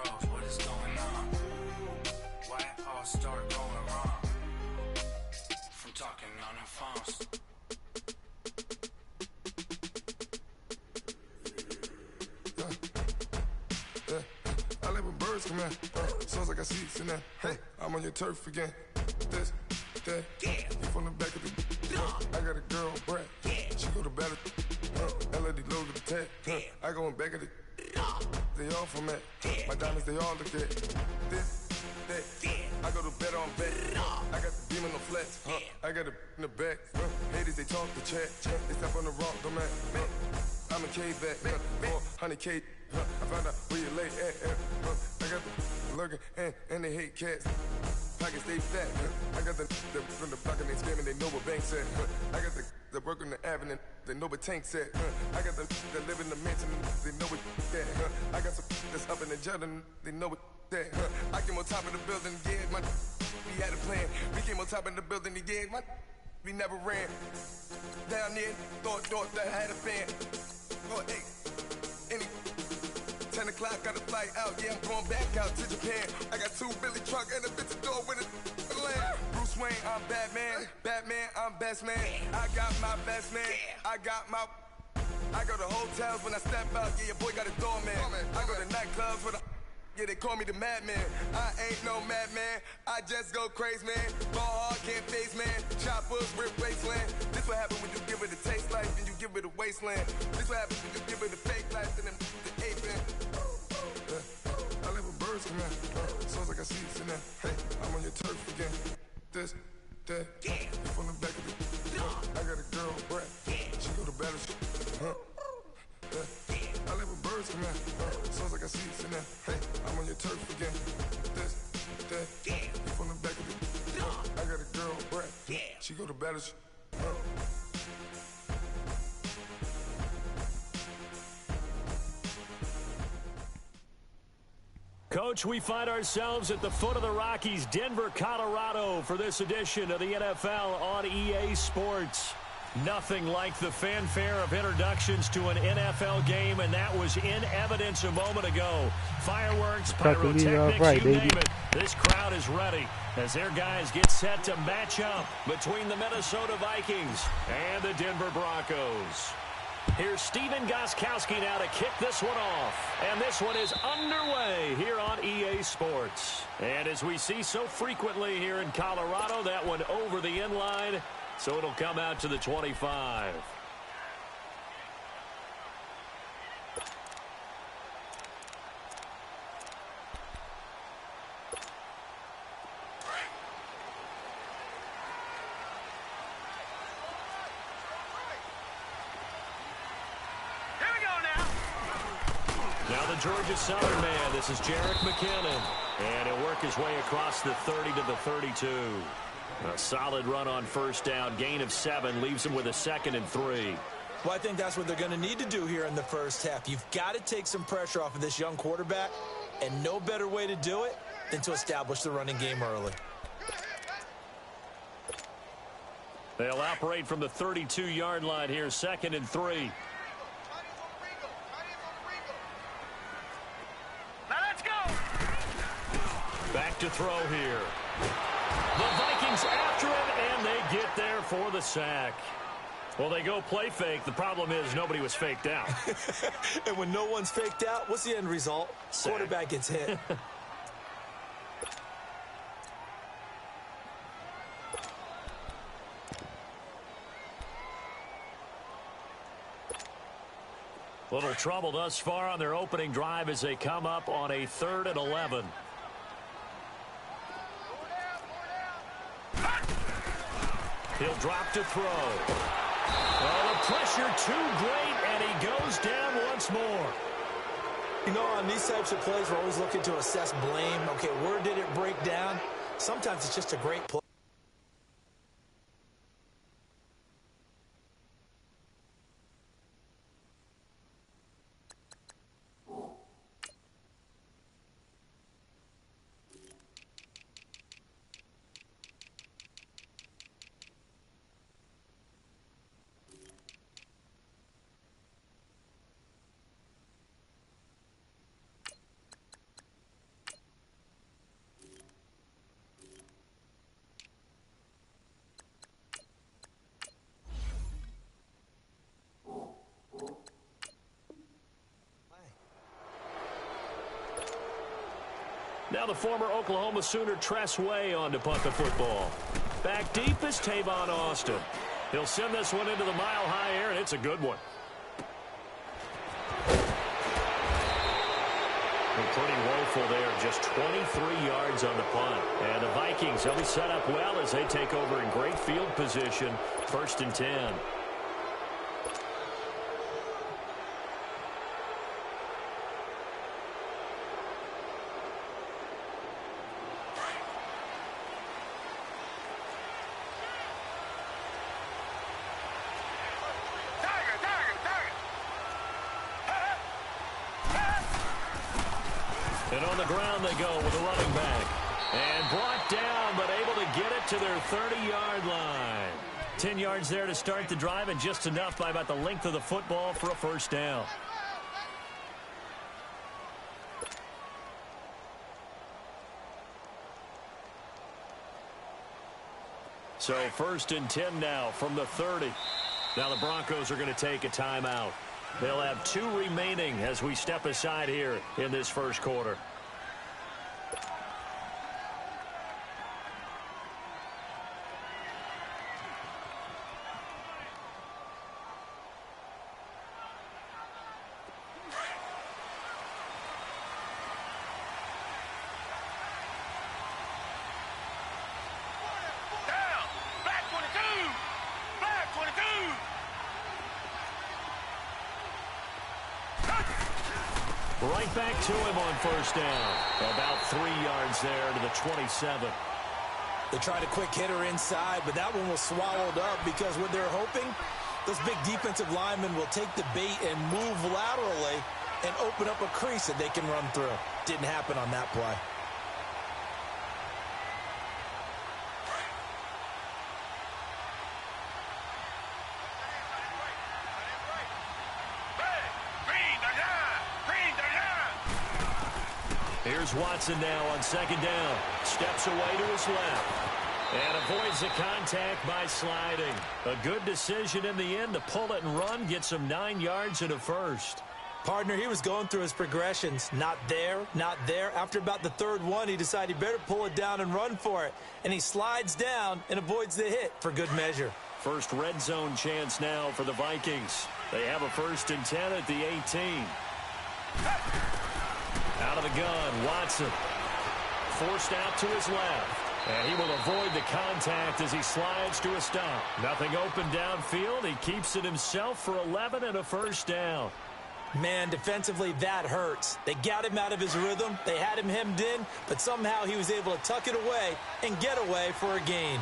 bros, what is going on? Why it all start going wrong? From talking on our phones. I live with birds come in. Sounds like I see seats in there. Hey, I'm on your turf again. This, that, you from the back of the. I got a girl, Brad. She go to battle. LED logo the tag. I go in back of the. They all from that. My diamonds, they all look at. This, that. I go to bed on bet. I got the beam on the flats. I got it in the back. Haters, they talk the chat. They step on the rock, don't man. I'm a K-back. 400K. I found out where you lay at. I got the lurking and they hate cats. Pockets stay fat. I got the from the block and they screaming, they know what banks at. I got the work on the avenue, they know what tanks at. I got the live in the mansion, they know what that. I got some that's up in the Jordan, they know what that. I came on top of the building, yeah, we had a plan. We came on top of the building, yeah, we never ran. Down there, thought that I had a fan. Oh, hey, any 10 o'clock, got a flight out, yeah, I'm going back out to Japan. I got 2 Billy truck and a bitch door with a land. Bruce Wayne, I'm Batman. Batman, I'm best man. I got my best man. I go to hotels when I step out, yeah, your boy got a doorman. I go to nightclubs with a yeah, they call me the madman. I ain't no madman. I just go crazy, man. Ball hard, can't face, man. Choppers, rip wasteland. This what happen when you give it a taste life and you give it a wasteland. This what happens when you give it a fake life and then the ape in. I live with birds come in. Sounds like I see seats in there. Hey, I'm on your turf again. This, that, you from the back of the. I got a girl, Brad. She go to battle. I live with birds come in. Sounds like I see seats in there. Hey, I'm on your turf again. This, that, you from the back of the. I got a girl, Brad. She go to battle. Coach, we find ourselves at the foot of the Rockies, Denver, Colorado, for this edition of the NFL on EA Sports. Nothing like the fanfare of introductions to an NFL game, and that was in evidence a moment ago. Fireworks, pyrotechnics, you name it. This crowd is ready as their guys get set to match up between the Minnesota Vikings and the Denver Broncos. Here's Steven Gostkowski now to kick this one off. And this one is underway here on EA Sports. And as we see so frequently here in Colorado, that one over the inline, so it'll come out to the 25. Now the Georgia Southern man, this is Jerick McKinnon. And he'll work his way across the 30 to the 32. A solid run on first down, gain of 7, leaves him with a 2nd and 3. Well, I think that's what they're going to need to do here in the first half. You've got to take some pressure off of this young quarterback, and no better way to do it than to establish the running game early. They'll operate from the 32-yard line here, 2nd and 3. Back to throw here. The Vikings after him, and they get there for the sack. Well, they go play fake. The problem is nobody was faked out. And when no one's faked out, what's the end result? Sack. Quarterback gets hit. Little trouble thus far on their opening drive as they come up on a 3rd and 11. He'll drop to throw. Oh, the pressure too great, and he goes down once more. You know, on these types of plays, we're always looking to assess blame. Okay, where did it break down? Sometimes it's just a great play. Now the former Oklahoma Sooner Tress Way on to punt the football. Back deep is Tavon Austin. He'll send this one into the mile-high air, and it's a good one. Pretty woeful there, just 23 yards on the punt. And the Vikings, they'll be set up well as they take over in great field position, 1st and 10. And on the ground they go with a running back. And brought down, but able to get it to their 30-yard line. 10 yards there to start the drive, and just enough by about the length of the football for a first down. So 1st and 10 now from the 30. Now the Broncos are going to take a timeout. They'll have 2 remaining as we step aside here in this first quarter. Right back to him on first down. About 3 yards there to the 27. They tried a quick hitter inside, but that one was swallowed up because what they're hoping, those big defensive linemen will take the bait and move laterally and open up a crease that they can run through. Didn't happen on that play. Here's Watson now on second down. Steps away to his left. And avoids the contact by sliding. A good decision in the end to pull it and run. Gets him 9 yards and a first. Partner, he was going through his progressions. Not there, not there. After about the third one, he decided he better pull it down and run for it. And he slides down and avoids the hit for good measure. First red zone chance now for the Vikings. They have a 1st and 10 at the 18. Out of the gun, Watson. Forced out to his left. And he will avoid the contact as he slides to a stop. Nothing open downfield. He keeps it himself for 11 and a first down. Man, defensively, that hurts. They got him out of his rhythm. They had him hemmed in, but somehow he was able to tuck it away and get away for a gain.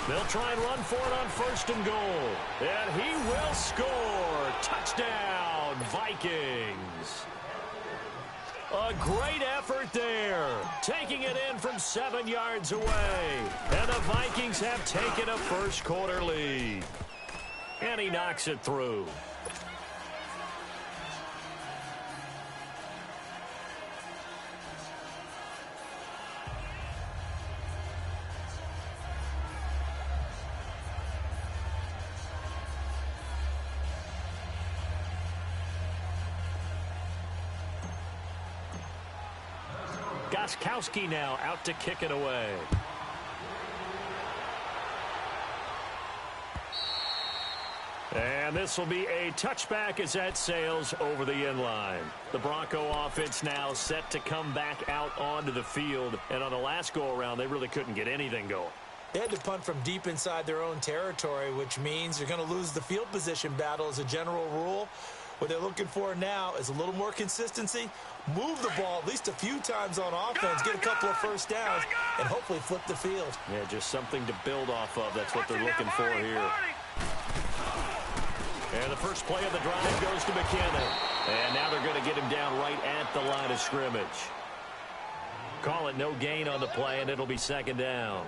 They'll try and run for it on 1st and goal. And he will score. Touchdown, Vikings. A great effort there. Taking it in from 7 yards away. And the Vikings have taken a first quarter lead. And he knocks it through. Gostkowski now out to kick it away. And this will be a touchback as that sails over the inline. The Bronco offense now set to come back out onto the field. And on the last go-around, they really couldn't get anything going. They had to punt from deep inside their own territory, which means they're going to lose the field position battle as a general rule. What they're looking for now is a little more consistency, move the ball at least a few times on offense, get a couple of first downs, and hopefully flip the field. Yeah, just something to build off of. That's what they're looking for here. And the first play of the drive goes to McKinnon. And now they're going to get him down right at the line of scrimmage. Call it no gain on the play, and it'll be 2nd down.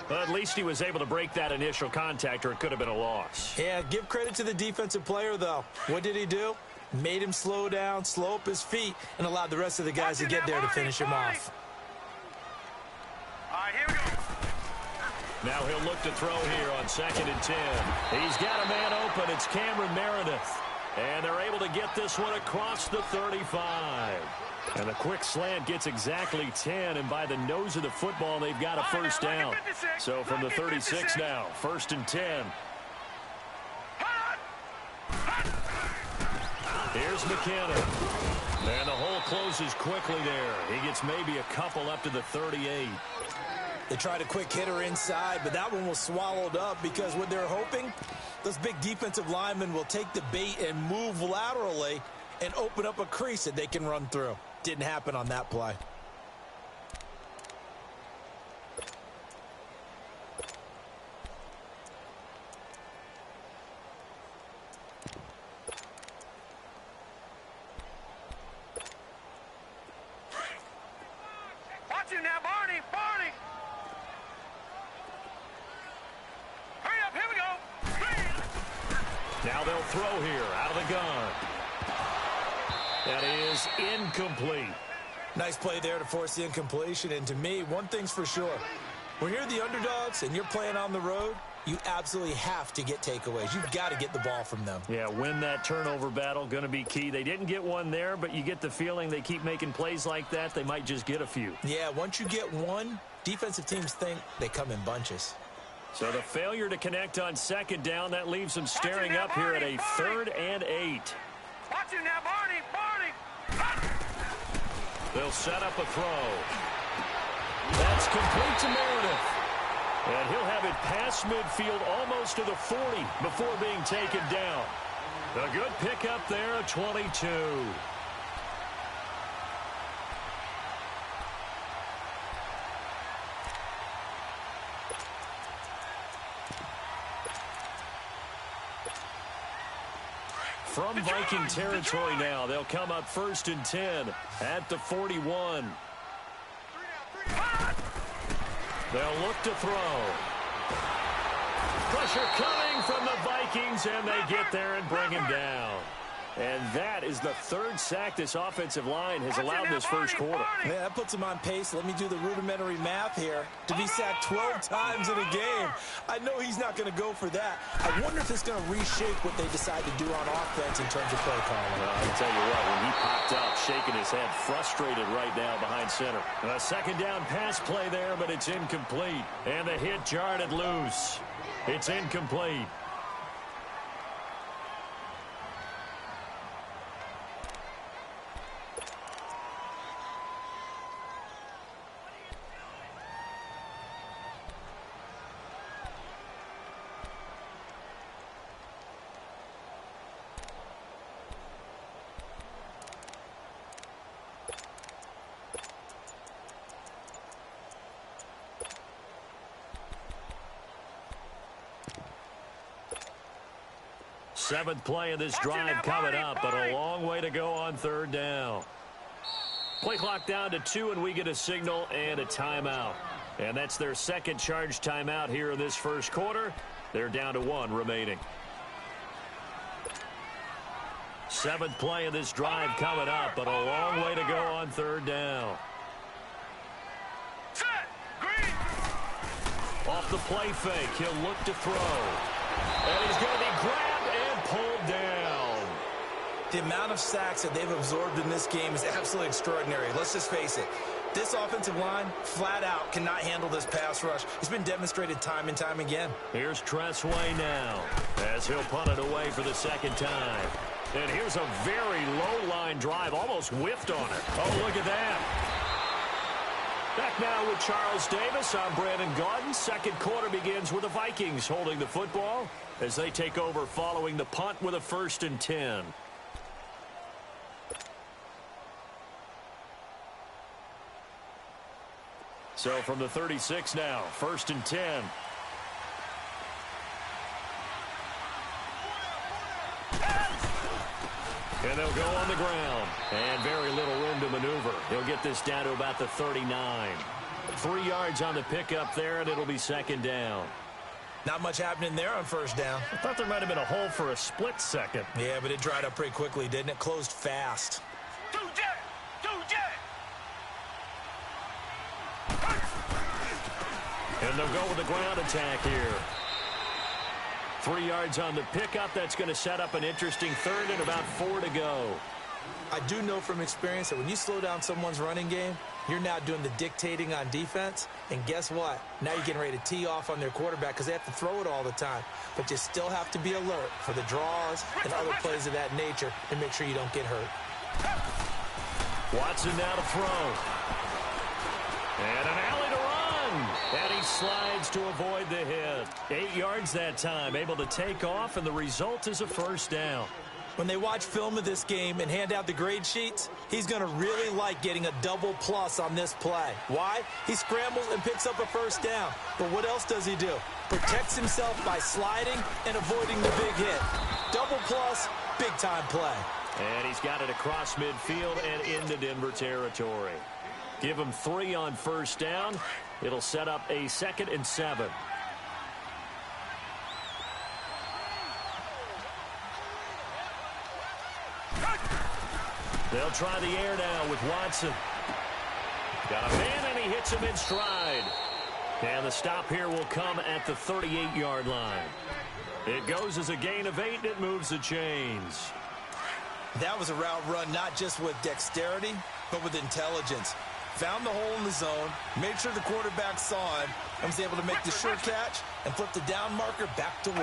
But at least he was able to break that initial contact, or it could have been a loss. Yeah, give credit to the defensive player, though. What did he do? Made him slow down, slow up his feet, and allowed the rest of the guys to get there to finish him off. All right, here we go. Now he'll look to throw here on 2nd and 10. He's got a man open. It's Cameron Meredith. And they're able to get this one across the 35. And the quick slant gets exactly 10. And by the nose of the football, they've got a first down. So from the 36 now, 1st and 10. Here's McKenna. And the hole closes quickly there. He gets maybe a couple up to the 38. They tried a quick hitter inside, but that one was swallowed up because what they're hoping, those big defensive linemen will take the bait and move laterally and open up a crease that they can run through. Didn't happen on that play. Watch him now, Barney! Barney! Hurry up, here we go! Now they'll throw here out of the gun. That is incomplete. Nice play there to force the incompletion. And to me, one thing's for sure. When you're the underdogs and you're playing on the road, you absolutely have to get takeaways. You've got to get the ball from them. Yeah, win that turnover battle, going to be key. They didn't get one there, but you get the feeling they keep making plays like that, they might just get a few. Yeah, once you get one, defensive teams think they come in bunches. So the failure to connect on 2nd down, that leaves them staring up here at a 3rd and 8. Watch him now, Barney! Barney! They'll set up a throw. That's complete to Meredith. And he'll have it past midfield almost to the 40 before being taken down. A good pickup there, a 22. From Viking territory now, they'll come up 1st and 10 at the 41. They'll look to throw. Pressure coming from the Vikings, and they get there and bring him down. And that is the 3rd sack this offensive line has allowed this first quarter. Yeah, that puts him on pace. Let me do the rudimentary math here. To be sacked 12 times in a game, I know he's not going to go for that. I wonder if it's going to reshape what they decide to do on offense in terms of play calling. Well, I can tell you what, when he popped up, shaking his head, frustrated right now behind center. A 2nd down pass play there, but it's incomplete. And the hit jarred it loose. It's incomplete. Seventh play of this drive coming up, but a long way to go on 3rd down. Play clock down to 2, and we get a signal and a timeout. And that's their 2nd charge timeout here in this first quarter. They're down to 1 remaining. 7th play of this drive coming up, but a long way to go on 3rd down. Off the play fake, he'll look to throw. And he's going to be grabbed and pulled down. The amount of sacks that they've absorbed in this game is absolutely extraordinary. Let's just face it. This offensive line, flat out, cannot handle this pass rush. It's been demonstrated time and time again. Here's Tressway now, as he'll punt it away for the 2nd time. And here's a very low-line drive, almost whiffed on it. Oh, look at that. Back now with Charles Davis. I'm Brandon Gaudin. 2nd quarter begins with the Vikings holding the football as they take over following the punt with a 1st and 10. So from the 36 now, 1st and 10. And they'll go on the ground. And very little room to maneuver. He'll get this down to about the 39. 3 yards on the pickup there, and it'll be 2nd down. Not much happening there on 1st down. I thought there might have been a hole for a split second. Yeah, but it dried up pretty quickly, didn't it? Closed fast. And they'll go with the ground attack here. 3 yards on the pickup. That's going to set up an interesting third and about 4 to go. I do know from experience that when you slow down someone's running game, you're now doing the dictating on defense. And guess what? Now you're getting ready to tee off on their quarterback because they have to throw it all the time. But you still have to be alert for the draws and other plays of that nature and make sure you don't get hurt. Watson now to throw. And an alley to run. And he slides to avoid the hit. 8 yards that time, able to take off, and the result is a first down. When they watch film of this game and hand out the grade sheets, he's going to really like getting a double plus on this play. Why? He scrambles and picks up a first down. But what else does he do? Protects himself by sliding and avoiding the big hit. Double plus, big-time play. And he's got it across midfield and into Denver territory. Give him 3 on first down. It'll set up a 2nd and 7. They'll try the air now with Watson. Got a man, and he hits him in stride. And the stop here will come at the 38-yard line. It goes as a gain of 8, and it moves the chains. That was a route run not just with dexterity, but with intelligence. Found the hole in the zone, made sure the quarterback saw him, and was able to make the sure catch and flip the down marker back to 1.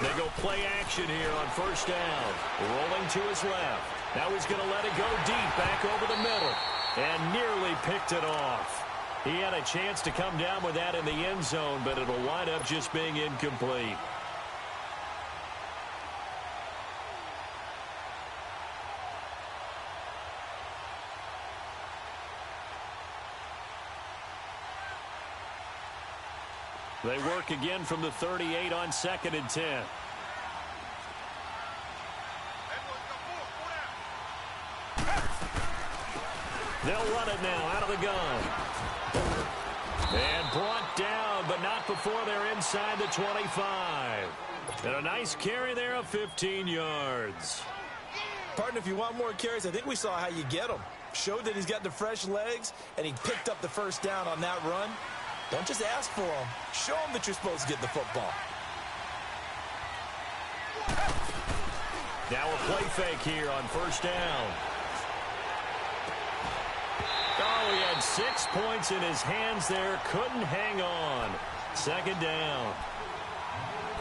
They go play action here on first down. Rolling to his left. Now he's going to let it go deep back over the middle. And nearly picked it off. He had a chance to come down with that in the end zone, but it'll wind up just being incomplete. They work again from the 38 on 2nd and 10. They'll run it now out of the gun. And brought down, but not before they're inside the 25. And a nice carry there of 15 yards. Partner, if you want more carries, I think we saw how you get them. Showed that he's got the fresh legs, and he picked up the first down on that run. Don't just ask for them. Show them that you're supposed to get the football. Now a play fake here on first down. Oh, he had 6 points in his hands there. Couldn't hang on. 2nd down.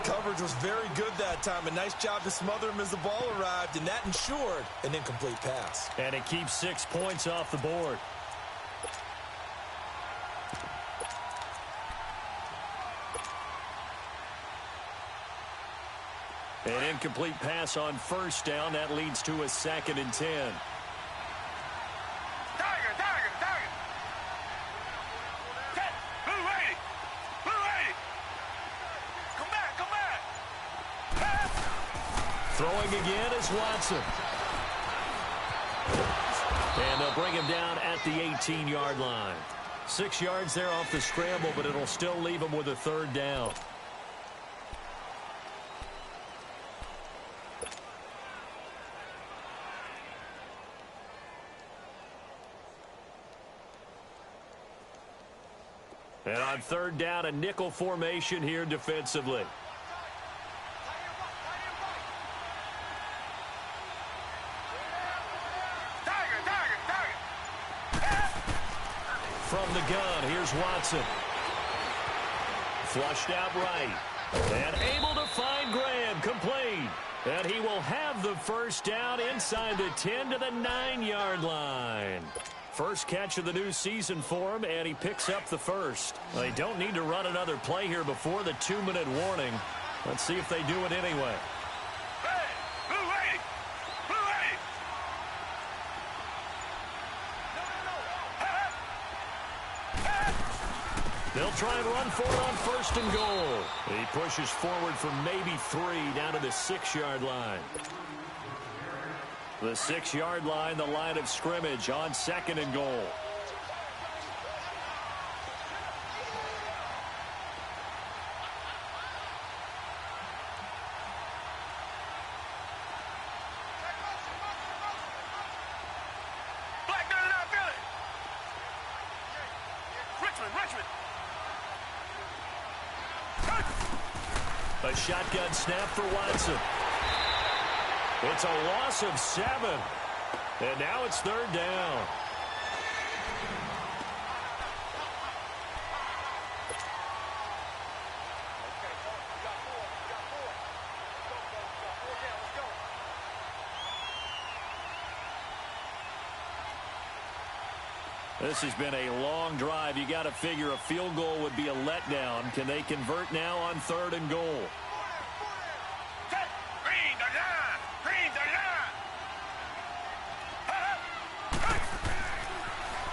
Coverage was very good that time. A nice job to smother him as the ball arrived, and that ensured an incomplete pass. And it keeps 6 points off the board. An incomplete pass on first down. That leads to a 2nd and 10. Throwing again is Watson. And they'll bring him down at the 18-yard line. 6 yards there off the scramble, but it'll still leave him with a 3rd down. And on 3rd down, a nickel formation here defensively. From the gun, here's Watson. Flushed out right. And able to find Graham, complete. And he will have the first down inside the 10 to the 9-yard line. First catch of the new season for him, and he picks up the first. They don't need to run another play here before the 2-minute warning. Let's see if they do it anyway. They'll try and run for it on 1st and goal. He pushes forward for maybe 3 down to the 6-yard line. The 6-yard line, the line of scrimmage on 2nd and goal. A shotgun snap for Watson. It's a loss of 7. And now it's 3rd down. This has been a long drive. You got to figure a field goal would be a letdown. Can they convert now on 3rd and goal?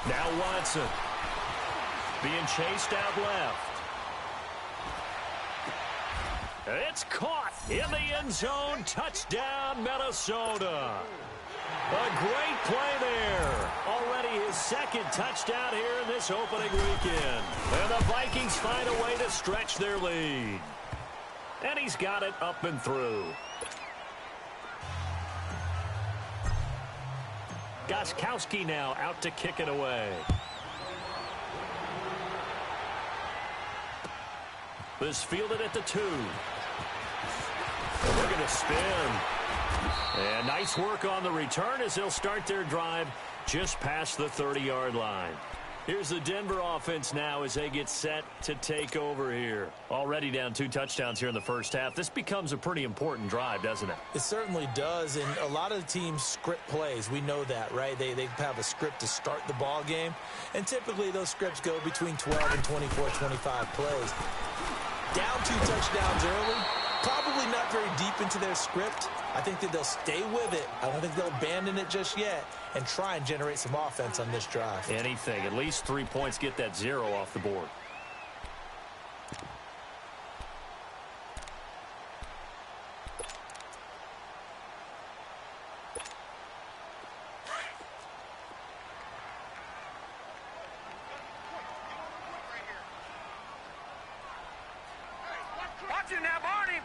Now Watson being chased out left. It's caught in the end zone. Touchdown, Minnesota. A great play there. Already his 2nd touchdown here in this opening weekend. And the Vikings find a way to stretch their lead. And he's got it up and through. Gostkowski now out to kick it away. This fielded at the 2. They're going to spin. And nice work on the return as they'll start their drive just past the 30-yard line. Here's the Denver offense now as they get set to take over here. Already down 2 touchdowns here in the first half. This becomes a pretty important drive, doesn't it? It certainly does, and a lot of the teams script plays. We know that, right? They have a script to start the ball game, and typically those scripts go between 12 and 24, 25 plays. Down 2 touchdowns early, probably not very deep into their script. I think that they'll stay with it. I don't think they'll abandon it just yet and try and generate some offense on this drive. Anything. At least 3 points, get that 0 off the board. Watch it now, Barney!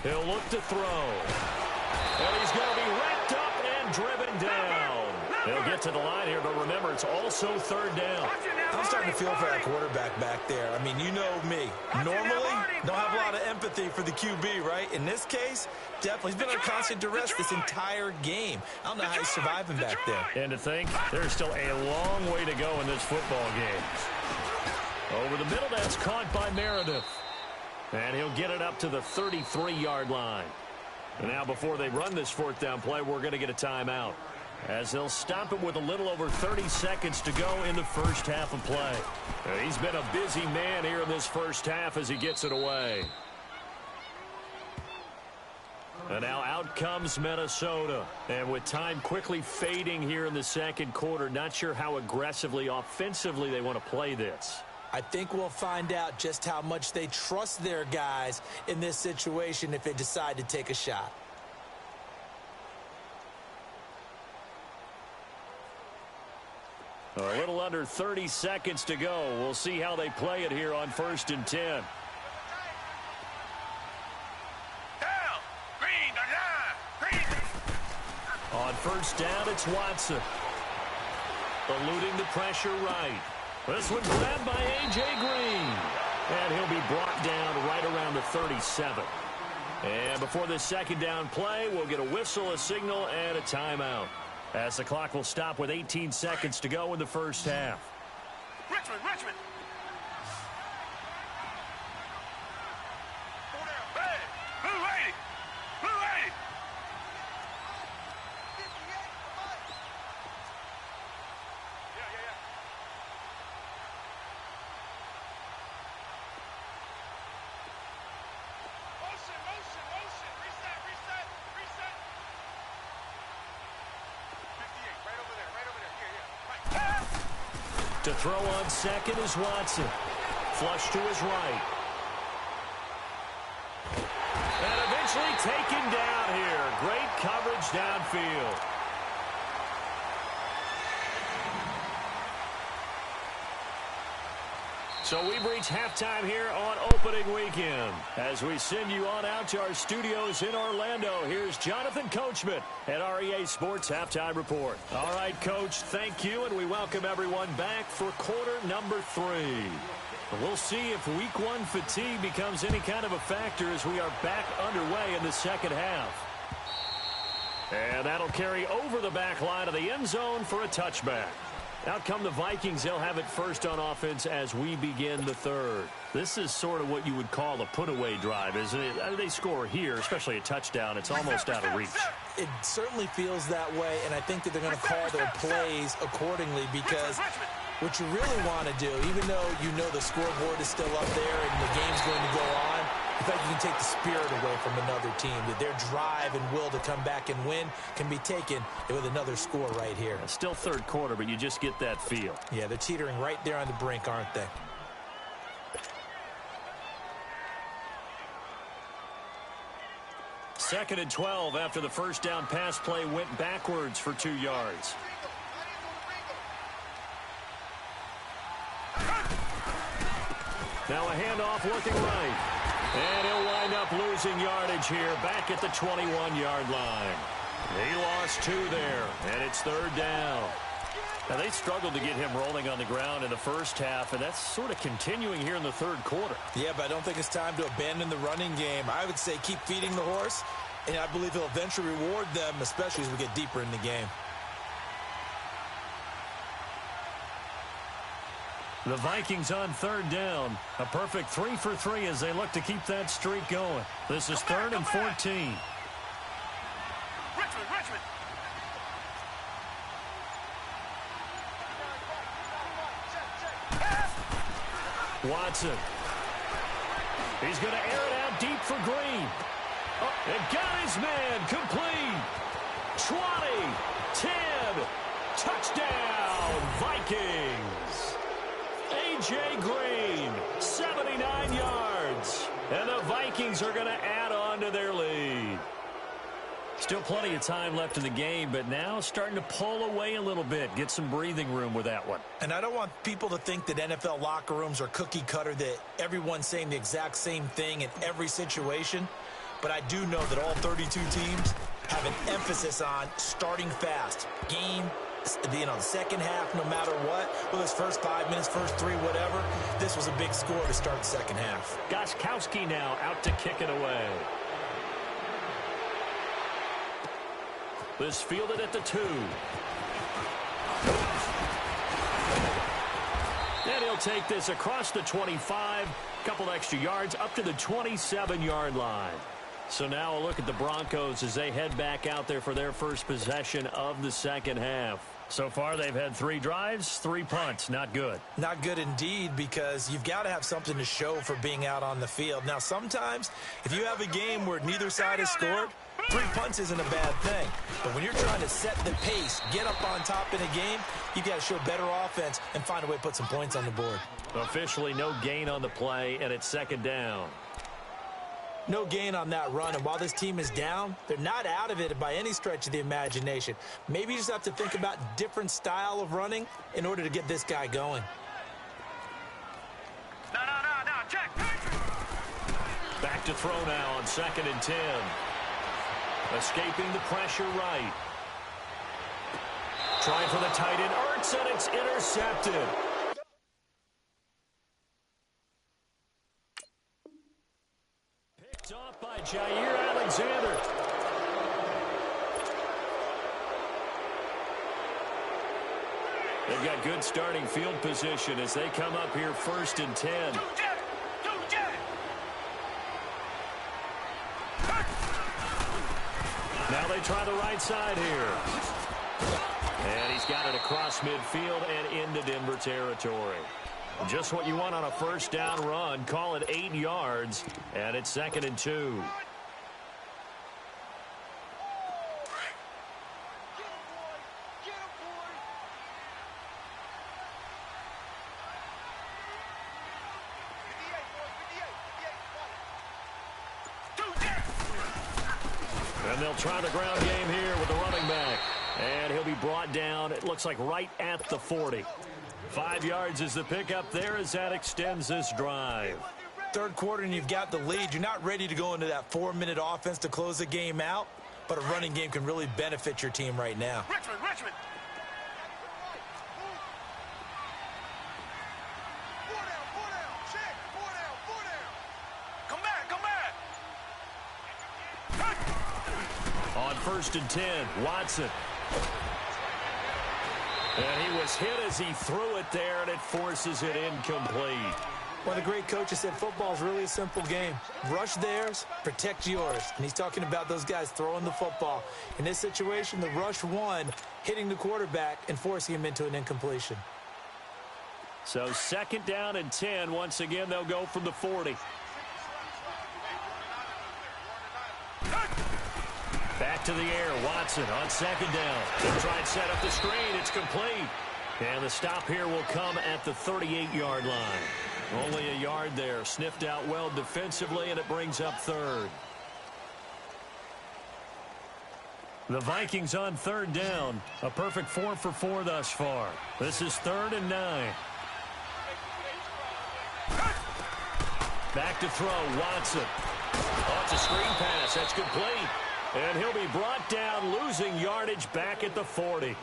He'll look to throw. And he's going to be wrapped up and driven down. They'll get to the line here, but remember, it's also 3rd down. I'm starting to feel for that quarterback back there. I mean, you know me. Normally, don't have a lot of empathy for the QB, right? In this case, definitely. He's been under constant duress this entire game. I don't know how he's surviving back there. And to think, there's still a long way to go in this football game. Over the middle, that's caught by Meredith. And he'll get it up to the 33-yard line. And now before they run this 4th down play, we're going to get a timeout, as they'll stop it with a little over 30 seconds to go in the first half of play. And he's been a busy man here in this first half as he gets it away. And now out comes Minnesota. And with time quickly fading here in the 2nd quarter, not sure how aggressively, offensively they want to play this. I think we'll find out just how much they trust their guys in this situation if they decide to take a shot. A little under 30 seconds to go. We'll see how they play it here on 1st and 10. Down! Green! On 1st down, it's Watson. Eluding the pressure right. This one grabbed by A.J. Green. And he'll be brought down right around the 37. And before this 2nd down play, we'll get a whistle, a signal, and a timeout, as the clock will stop with 18 seconds to go in the first half. Richmond! Hey! Blue 80! Blue 80! Motion! Reset! To throw on 2nd is Watson. Flush to his right. And eventually taken down here. Great coverage downfield. So we've reached halftime here on opening weekend. As we send you on out to our studios in Orlando, here's Jonathan Coachman at REA Sports Halftime Report. All right, Coach, thank you, and we welcome everyone back for quarter number 3. We'll see if week 1 fatigue becomes any kind of a factor as we are back underway in the second half. And that'll carry over the back line of the end zone for a touchback. Out come the Vikings. They'll have it first on offense as we begin the third. This is sort of what you would call a put-away drive, isn't it? They score here, especially a touchdown. It's almost out of reach. It certainly feels that way, and I think that they're going to call their plays accordingly because what you really want to do, even though you know the scoreboard is still up there and the game's going to go on, in fact, you can take the spirit away from another team, that their drive and will to come back and win can be taken with another score right here. It's still third quarter, but you just get that feel. Yeah, they're teetering right there on the brink, aren't they? Second and 12 after the first down pass play went backwards for 2 yards. Now a handoff looking right. And he'll wind up losing yardage here back at the 21-yard line. He lost 2 there, and it's third down. Now, they struggled to get him rolling on the ground in the first half, and that's sort of continuing here in the third quarter. Yeah, but I don't think it's time to abandon the running game. I would say keep feeding the horse, and I believe he'll eventually reward them, especially as we get deeper in the game. The Vikings on third down. A perfect 3 for 3 as they look to keep that streak going. This is third and 14. Richmond. Watson. He's going to air it out deep for Green. Oh, and got his man complete. 20, 10, touchdown, Vikings. A.J. Green, 79 yards. And the Vikings are going to add on to their lead. Still plenty of time left in the game, but now starting to pull away a little bit. Get some breathing room with that one. And I don't want people to think that NFL locker rooms are cookie cutter, that everyone's saying the exact same thing in every situation. But I do know that all 32 teams have an emphasis on starting fast. Game, the second half, no matter what, whether it's first 5 minutes, first 3, whatever, this was a big score to start the second half. Gostkowski now out to kick it away. This fielded at the 2. And he'll take this across the 25, couple extra yards up to the 27-yard line. So now a look at the Broncos as they head back out there for their first possession of the second half. So far, they've had 3 drives, 3 punts. Not good. Not good indeed, because you've got to have something to show for being out on the field. Now, sometimes, if you have a game where neither side has scored, 3 punts isn't a bad thing. But when you're trying to set the pace, get up on top in a game, you've got to show better offense and find a way to put some points on the board. Officially no gain on the play, and it's second down. No gain on that run, and while this team is down, they're not out of it by any stretch of the imagination. Maybe you just have to think about different style of running in order to get this guy going. No, check. Back to throw now on second and 10. Escaping the pressure right. Trying for the tight end, Ertz, and it's intercepted. Picked off by Jair Alexander. They've got good starting field position as they come up here first and 10. Now they try the right side here. And he's got it across midfield and into Denver territory. Just what you want on a first down run. Call it 8 yards, and it's second and 2. And they'll try the ground game here with the running back. And he'll be brought down, it looks like right at the 40. 5 yards is the pickup there as that extends this drive. Third quarter and you've got the lead. You're not ready to go into that 4-minute offense to close the game out, but a running game can really benefit your team right now. Richmond. Four down. Check. Four down. Come back. On 1st and 10, Watson. And he was hit as he threw it there, and it forces it incomplete. One of the great coaches said football is really a simple game. Rush theirs, protect yours. And he's talking about those guys throwing the football. In this situation, the rush won, hitting the quarterback and forcing him into an incompletion. So 2nd down and 10. Once again, they'll go from the 40. Back to the air, Watson on 2nd down. He'll try and set up the screen. It's complete. And the stop here will come at the 38-yard line. Only a yard there. Sniffed out well defensively, and it brings up 3rd. The Vikings on 3rd down. A perfect 4 for 4 thus far. This is 3rd and 9. Back to throw, Watson. Oh, it's a screen pass. That's complete. And he'll be brought down, losing yardage back at the 40.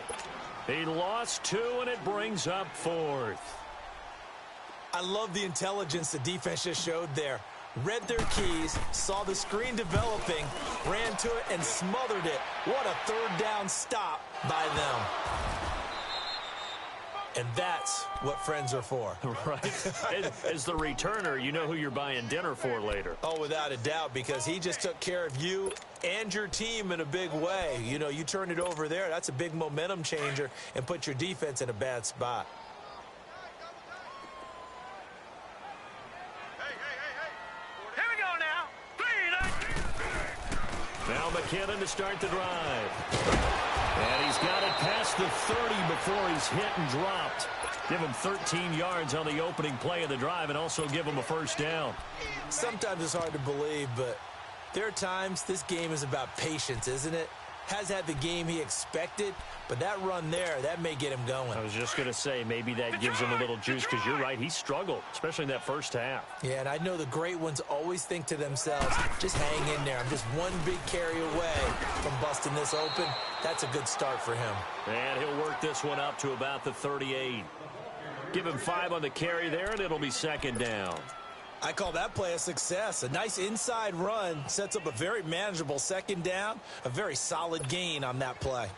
He lost 2, and it brings up 4th. I love the intelligence the defense just showed there. Read their keys, saw the screen developing, ran to it, and smothered it. What a 3rd down stop by them. And that's what friends are for. Right. As the returner, you know who you're buying dinner for later. Oh, without a doubt, because he just took care of you and your team in a big way. You know, you turn it over there, that's a big momentum changer and put your defense in a bad spot. Here we go now. 3, 9. Now McKinnon to start the drive. And he's got it past the 30 before he's hit and dropped. Give him 13 yards on the opening play of the drive and also give him a 1st down. Sometimes it's hard to believe, but there are times this game is about patience, isn't it? Has had the game he expected, but that run there, that may get him going. I was just going to say, maybe that gives him a little juice, because you're right, he struggled, especially in that first half. Yeah, and I know the great ones always think to themselves, just hang in there. I'm just one big carry away from busting this open. That's a good start for him. And he'll work this one up to about the 38. Give him 5 on the carry there, and it'll be 2nd down. I call that play a success. A nice inside run sets up a very manageable 2nd down, a very solid gain on that play.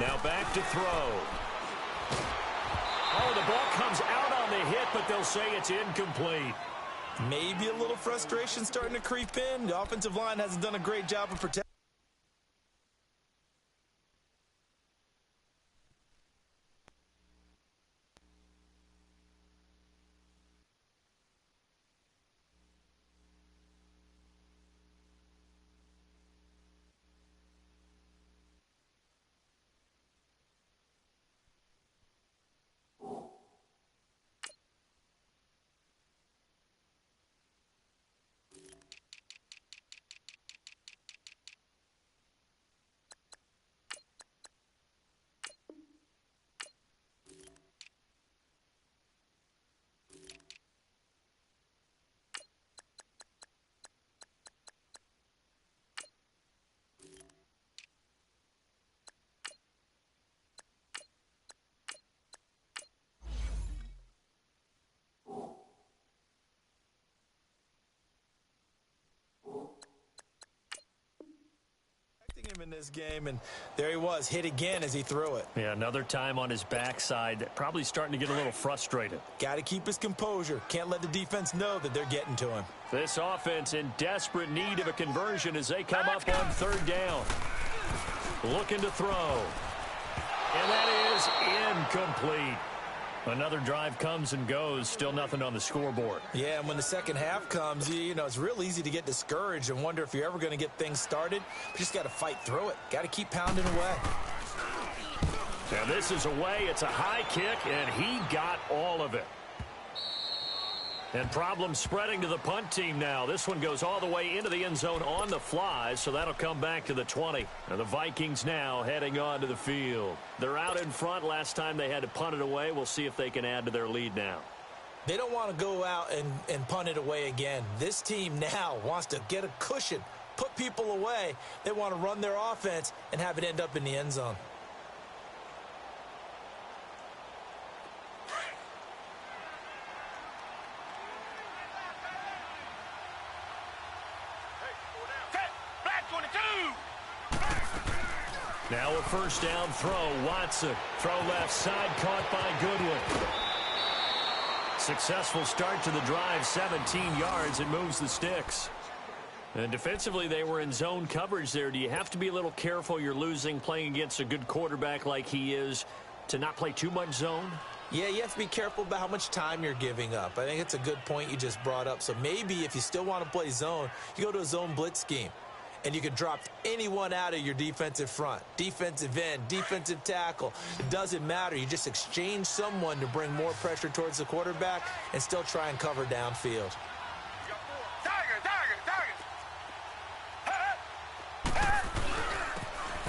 Now back to throw. Oh, the ball comes out on the hit, but they'll say it's incomplete. Maybe a little frustration starting to creep in. The offensive line hasn't done a great job of protecting. him in this game, and there he was, hit again as he threw it. Yeah, another time on his backside, probably starting to get a little frustrated. Got to keep his composure. Can't let the defense know that they're getting to him. This offense in desperate need of a conversion as they come up on third down. Looking to throw. And that is incomplete. Another drive comes and goes, still nothing on the scoreboard. Yeah, and when the second half comes, you know, it's real easy to get discouraged and wonder if you're ever going to get things started. You just got to fight through it. Got to keep pounding away. Now this is away. It's a high kick, and he got all of it. And problems spreading to the punt team now. This one goes all the way into the end zone on the fly, so that'll come back to the 20. And the Vikings now heading on to the field. They're out in front. Last time they had to punt it away. We'll see if they can add to their lead now. They don't want to go out and punt it away again. This team now wants to get a cushion, put people away. They want to run their offense and have it end up in the end zone. Now a first down throw. Watson. Throw left side, caught by Goodwin. Successful start to the drive, 17 yards. It moves the sticks. And defensively, they were in zone coverage there. Do you have to be a little careful? You're losing, playing against a good quarterback like he is, to not play too much zone? Yeah, you have to be careful about how much time you're giving up. I think it's a good point you just brought up. So maybe if you still want to play zone, you go to a zone blitz scheme. And you can drop anyone out of your defensive front. Defensive end, defensive tackle. It doesn't matter. You just exchange someone to bring more pressure towards the quarterback and still try and cover downfield.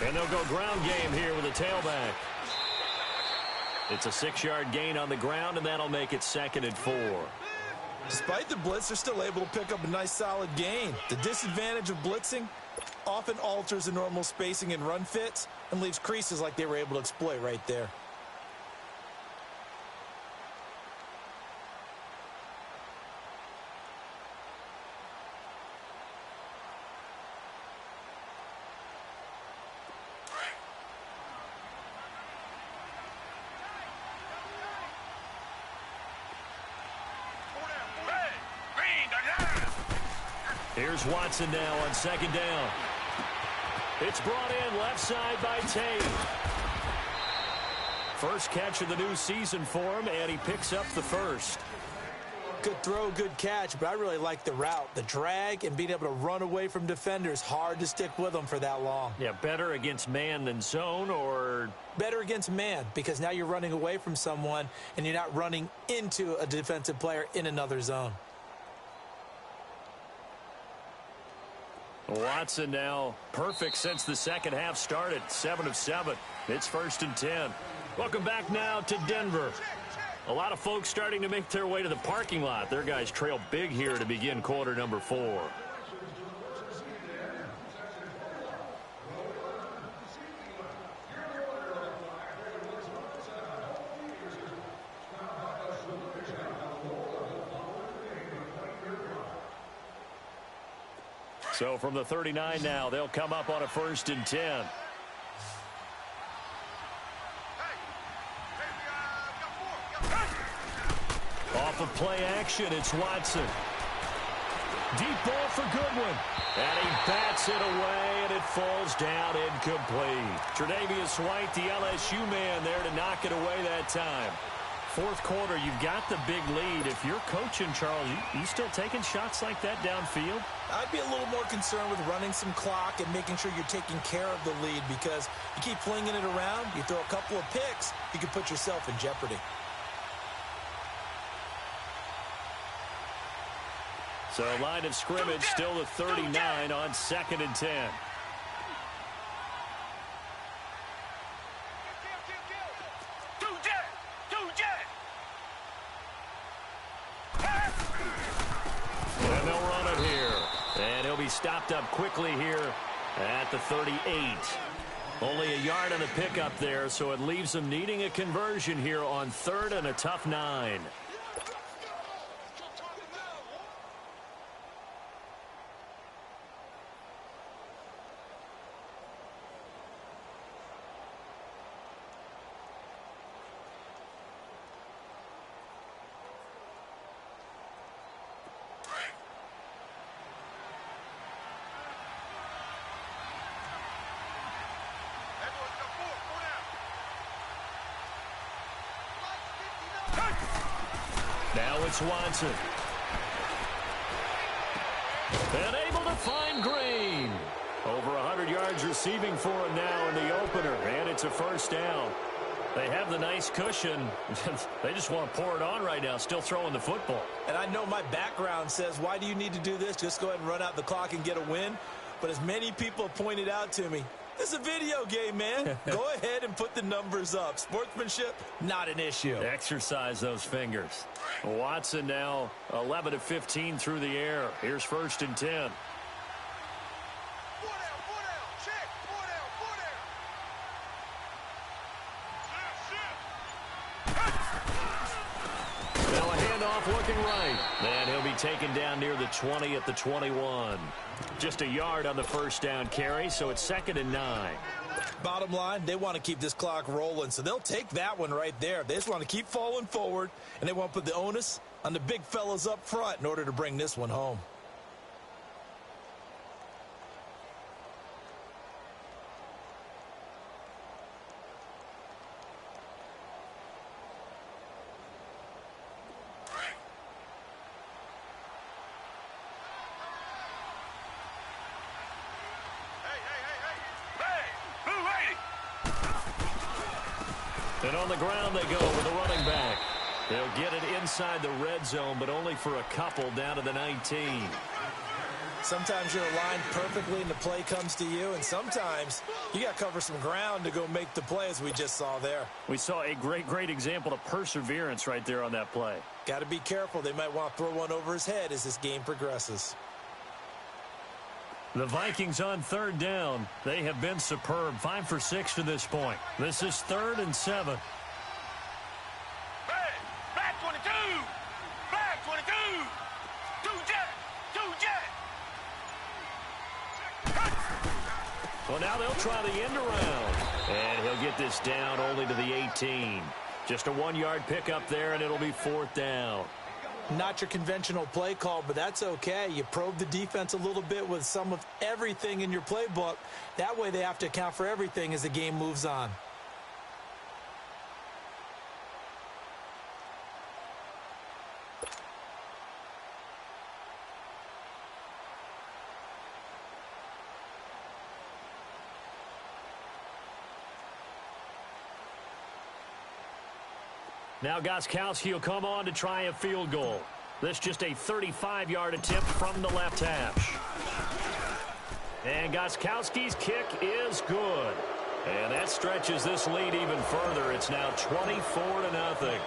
And they'll go ground game here with a tailback. It's a 6-yard gain on the ground, and that'll make it 2nd and 4. Despite the blitz, they're still able to pick up a nice solid gain. The disadvantage of blitzing often alters the normal spacing and run fits and leaves creases like they were able to exploit right there. Here's Watson now on 2nd down. It's brought in left side by Tate. First catch of the new season for him, and he picks up the first. Good throw, good catch, but I really like the route. The drag and being able to run away from defenders, hard to stick with them for that long. Yeah, better against man than zone, or? Better against man, because now you're running away from someone and you're not running into a defensive player in another zone. Watson now perfect since the second half started. 7 of 7. It's 1st and 10. Welcome back now to Denver. A lot of folks starting to make their way to the parking lot. Their guys trail big here to begin quarter number 4. So from the 39 now, they'll come up on a 1st and 10. Off of play action, it's Watson. Deep ball for Goodwin. And he bats it away, and it falls down incomplete. Tre'Davious White, the LSU man, there to knock it away that time. 4th quarter, you've got the big lead. If you're coaching, Charles, you still taking shots like that downfield? I'd be a little more concerned with running some clock and making sure you're taking care of the lead, because you keep flinging it around, you throw a couple of picks, you can put yourself in jeopardy. So line of scrimmage still the 39 on 2nd and 10. And they'll run it here. And he'll be stopped up quickly here at the 38. Only a yard on the pickup there, so it leaves them needing a conversion here on 3rd and a tough 9. Now it's Watson. And able to find Green. Over 100 yards receiving for him now in the opener, and it's a first down. They have the nice cushion. They just want to pour it on right now, still throwing the football. And I know my background says, why do you need to do this? Just go ahead and run out the clock and get a win. But as many people have pointed out to me, this is a video game, man. Go ahead and put the numbers up. Sportsmanship, not an issue. Exercise those fingers. Watson now 11 of 15 through the air. Here's 1st and 10. Now a handoff looking right. And he'll be taken down near the 20 at the 21. Just a yard on the first down carry, so it's 2nd and 9. Bottom line, they want to keep this clock rolling, so they'll take that one right there. They just want to keep falling forward, and they want to put the onus on the big fellas up front in order to bring this one home. And on the ground they go with the running back. They'll get it inside the red zone, but only for a couple down to the 19. Sometimes you're aligned perfectly and the play comes to you, and sometimes you got to cover some ground to go make the play, as we just saw there. We saw a great example of perseverance right there on that play. Got to be careful. They might want to throw one over his head as this game progresses. The Vikings on 3rd down. They have been superb. 5 for 6 to this point. This is 3rd and 7. Flag 22! Flag 22! Two jet! Well, now they'll try the end around. And he'll get this down only to the 18. Just a 1-yard pickup there, and it'll be 4th down. Not your conventional play call, but that's okay. You probe the defense a little bit with some of everything in your playbook. That way they have to account for everything as the game moves on. Now Gostkowski will come on to try a field goal. This just a 35-yard attempt from the left hash. And Gostkowski's kick is good. And that stretches this lead even further. It's now 24-0.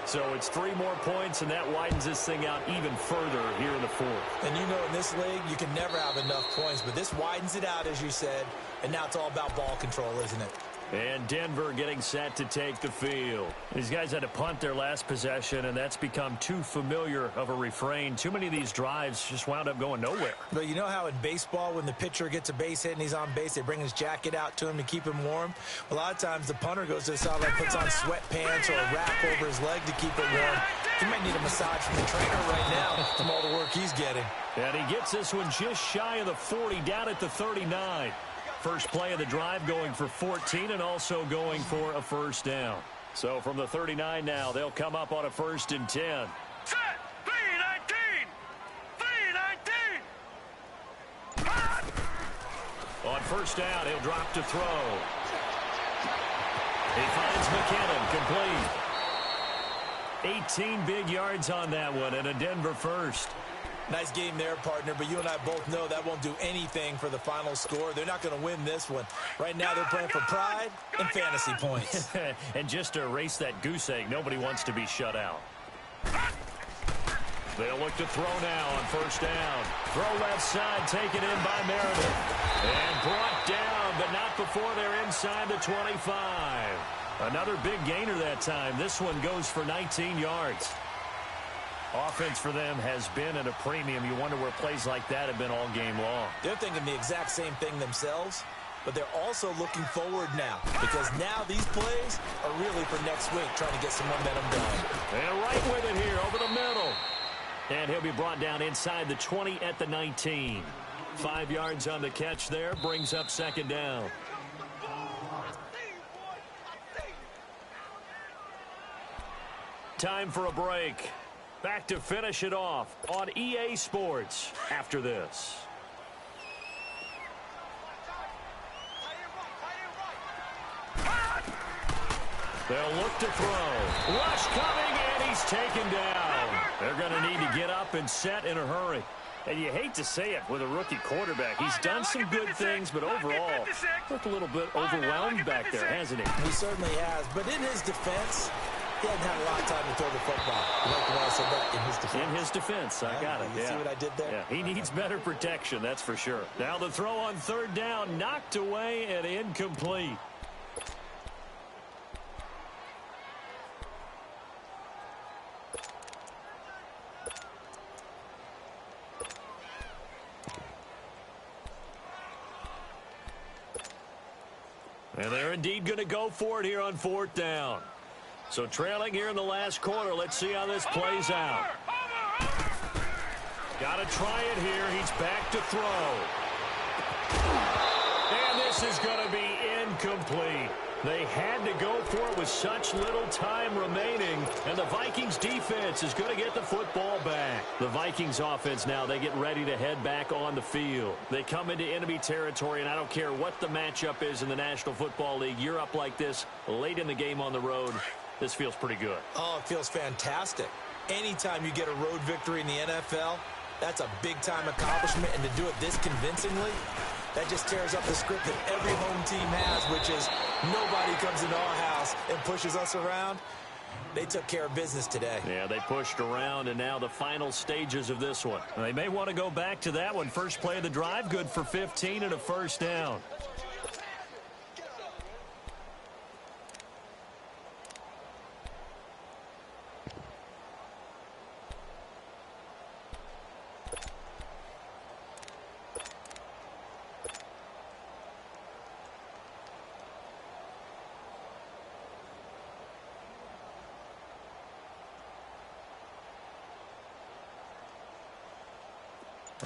So it's 3 more points, and that widens this thing out even further here in the 4th. And you know, in this league, you can never have enough points, but this widens it out, as you said, and now it's all about ball control, isn't it? And Denver getting set to take the field. These guys had to punt their last possession, and that's become too familiar of a refrain. Too many of these drives just wound up going nowhere. But you know how in baseball, when the pitcher gets a base hit and he's on base, they bring his jacket out to him to keep him warm? A lot of times the punter goes to the sideline, puts on sweatpants or a wrap over his leg to keep it warm. He might need a massage from the trainer right now from all the work he's getting. And he gets this one just shy of the 40, down at the 39. First play of the drive going for 14 and also going for a first down. So from the 39 now, they'll come up on a 1st and 10. Set! 319! 319! On first down, he'll drop to throw. He finds McKinnon, complete. 18 big yards on that one, and a Denver first. Nice game there, partner, but you and I both know that won't do anything for the final score. They're not going to win this one. Right now, they're playing for pride and fantasy points. And just to erase that goose egg, nobody wants to be shut out. They'll look to throw now on first down. Throw left side, taken in by Meredith. And brought down, but not before they're inside the 25. Another big gainer that time. This one goes for 19 yards. Offense for them has been at a premium. You wonder where plays like that have been all game long. They're thinking the exact same thing themselves, but they're also looking forward now because now these plays are really for next week, trying to get some momentum going. And right with it here over the middle. And he'll be brought down inside the 20 at the 19. 5 yards on the catch there, brings up 2nd down. Time for a break. Back to finish it off on EA Sports after this. They'll look to throw. Rush coming, and he's taken down. They're going to need to get up and set in a hurry. And you hate to say it with a rookie quarterback. He's done some good things, but overall, looked a little bit overwhelmed back there, hasn't he? He certainly has. But in his defense, he hadn't had a lot of time to throw the football. I like the way I said that, in his defense. In his defense, I got it. You see what I did there? Yeah, he needs better protection, that's for sure. Now the throw on third down, knocked away and incomplete. And they're indeed going to go for it here on fourth down. So trailing here in the last quarter. Let's see how this plays out. Got to try it here. He's back to throw. And this is going to be incomplete. They had to go for it with such little time remaining, and the Vikings defense is going to get the football back. The Vikings offense now, they get ready to head back on the field. They come into enemy territory, and I don't care what the matchup is in the National Football League. You're up like this late in the game on the road. This feels pretty good. Oh, it feels fantastic. Anytime you get a road victory in the NFL, that's a big-time accomplishment, and to do it this convincingly, that just tears up the script that every home team has, which is nobody comes into our house and pushes us around. They took care of business today. Yeah, they pushed around, and now the final stages of this one. They may want to go back to that one. First play of the drive, good for 15 and a first down.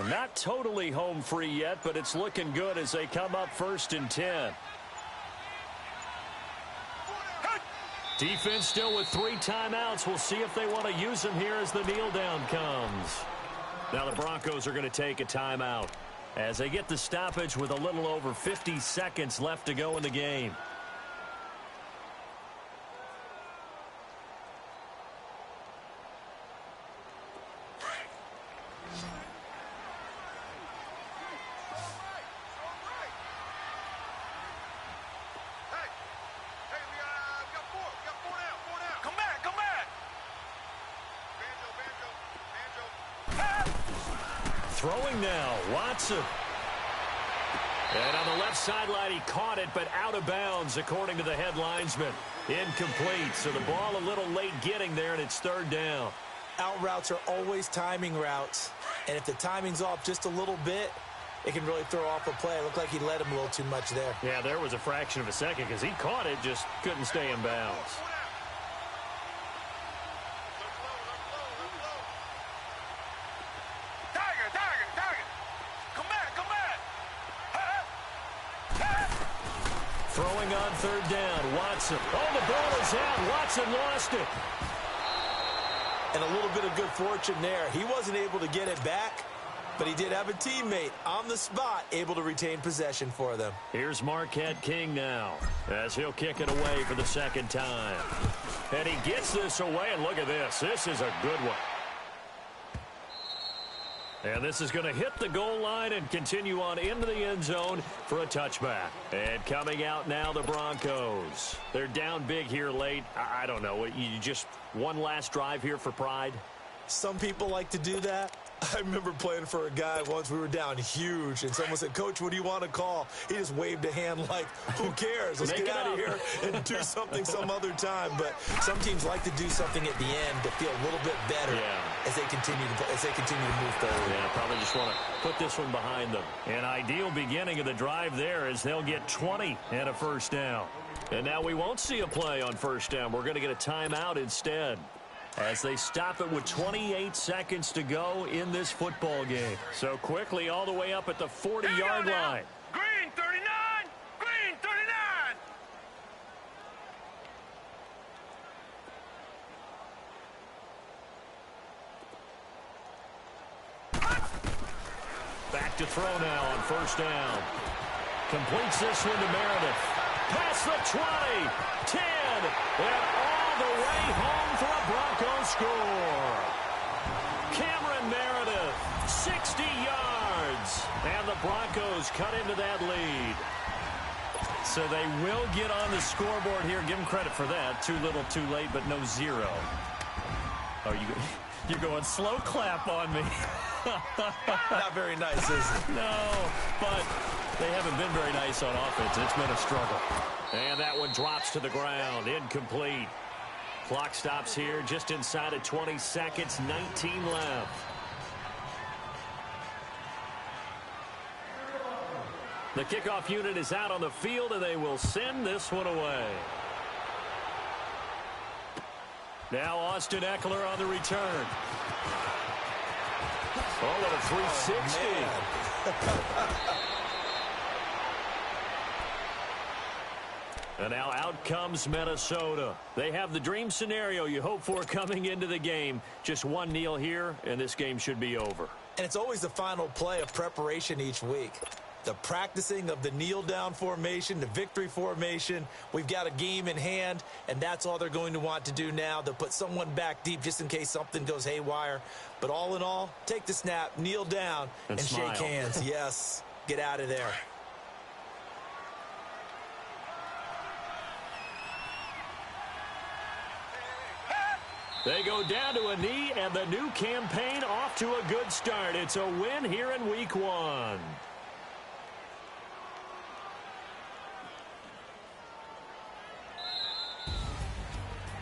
Not totally home free yet, but it's looking good as they come up first and 10. Defense still with 3 timeouts. We'll see if they want to use them here as the kneel down comes. Now the Broncos are going to take a timeout as they get the stoppage with a little over 50 seconds left to go in the game. Throwing now, Watson. And on the left sideline, he caught it, but out of bounds, according to the head linesman. Incomplete, so the ball a little late getting there, and it's third down. Out routes are always timing routes, and if the timing's off just a little bit, it can really throw off a play. It looked like he let him a little too much there. Yeah, there was a fraction of a second because he caught it, just couldn't stay in bounds. Throwing on third down, Watson. Oh, the ball is out. Watson lost it. And a little bit of good fortune there. He wasn't able to get it back, but he did have a teammate on the spot able to retain possession for them. Here's Marquette King now as he'll kick it away for the second time. And he gets this away, and look at this. This is a good one. And this is going to hit the goal line and continue on into the end zone for a touchback. And coming out now, the Broncos. They're down big here late. I don't know. You just one last drive here for pride? Some people like to do that. I remember playing for a guy once. We were down huge, and someone said, "Coach, what do you want to call?" He just waved a hand like, who cares? Let's get out of here and do something some other time. But some teams like to do something at the end to feel a little bit better as they continue to move forward. Yeah, probably just want to put this one behind them. An ideal beginning of the drive there as they'll get 20 and a first down. And now we won't see a play on first down. We're going to get a timeout instead, as they stop it with 28 seconds to go in this football game. So quickly all the way up at the 40-yard line. Green 39! Green 39! Back to throw now on first down. Completes this one to Meredith. Past the 20, 10, and all the way home for a Broncos score. Cameron Meredith, 60 yards. And the Broncos cut into that lead. So they will get on the scoreboard here. Give them credit for that. Too little, too late, but no zero. Oh, you're going slow clap on me. Not very nice, is it? No, but they haven't been very nice on offense. It's been a struggle. And that one drops to the ground. Incomplete. Clock stops here just inside of 20 seconds. 19 left. The kickoff unit is out on the field, and they will send this one away. Now Austin Eckler on the return. Oh, what a 360. And now out comes Minnesota. They have the dream scenario you hope for coming into the game. Just one kneel here, and this game should be over. And it's always the final play of preparation each week. The practicing of the kneel-down formation, the victory formation. We've got a game in hand, and that's all they're going to want to do now. They'll put someone back deep just in case something goes haywire. But all in all, take the snap, kneel down, and shake hands. Yes, get out of there. They go down to a knee, and the new campaign off to a good start. It's a win here in Week 1.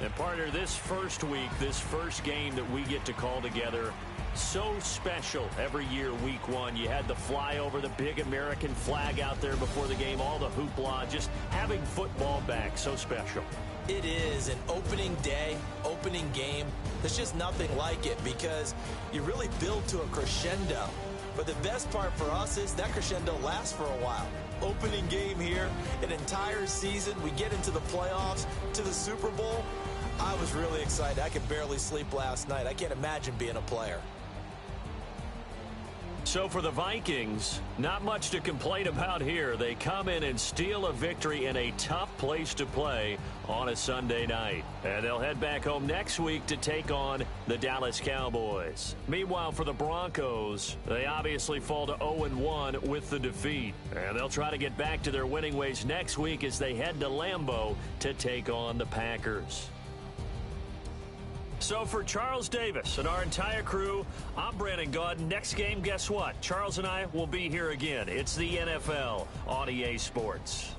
And partner, this first week, this first game that we get to call together, so special every year, Week 1. You had the flyover, the big American flag out there before the game, all the hoopla, just having football back, so special. It is an opening day, opening game. There's just nothing like it because you really build to a crescendo. But the best part for us is that crescendo lasts for a while. Opening game here, an entire season. We get into the playoffs, to the Super Bowl. I was really excited. I could barely sleep last night. I can't imagine being a player. So for the Vikings, not much to complain about here. They come in and steal a victory in a tough place to play on a Sunday night. And they'll head back home next week to take on the Dallas Cowboys. Meanwhile, for the Broncos, they obviously fall to 0-1 with the defeat. And they'll try to get back to their winning ways next week as they head to Lambeau to take on the Packers. So for Charles Davis and our entire crew, I'm Brandon Gaudin. Next game, guess what? Charles and I will be here again. It's the NFL on EA Sports.